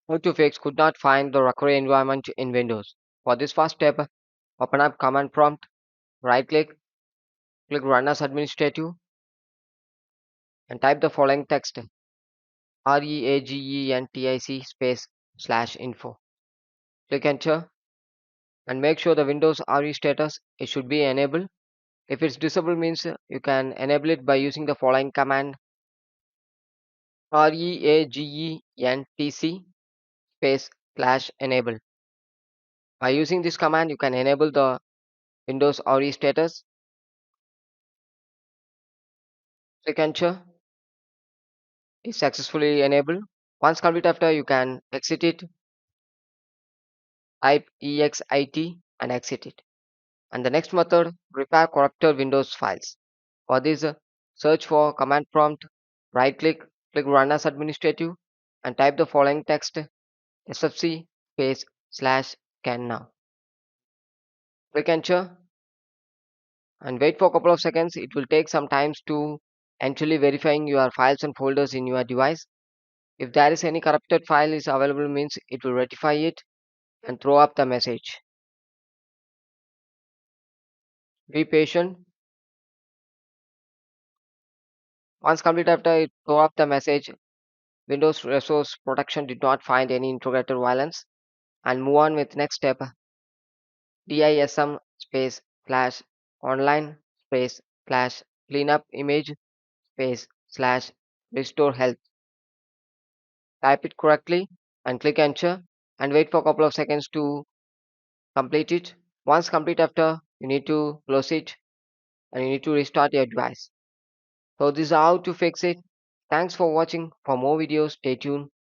How to fix could not find the recovery environment in Windows. For this first step, open up command prompt, right click, click run as administrative and type the following text reagentic space slash info. Click enter and make sure the Windows RE status it should be enabled. If it's disabled means you can enable it by using the following command reagentic space slash enable. By using this command you can enable the Windows RE status. Click enter is successfully enabled. Once complete after you can exit it, type exit and exit it. And the next method, repair corrupted Windows files. For this, search for command prompt, right click, click run as administrative and type the following text sfc space slash scan now. Click enter and wait for a couple of seconds. It will take some time to actually verifying your files and folders in your device. If there is any corrupted file is available means it will rectify it and throw up the message. Be patient. Once complete after it throw up the message, Windows Resource Protection did not find any integrated violence and move on with next step DISM space slash online space slash cleanup image space slash restore health. Type it correctly and click enter and wait for a couple of seconds to complete it. Once complete after you need to close it and you need to restart your device. So this is how to fix it. Thanks for watching. For more videos, stay tuned.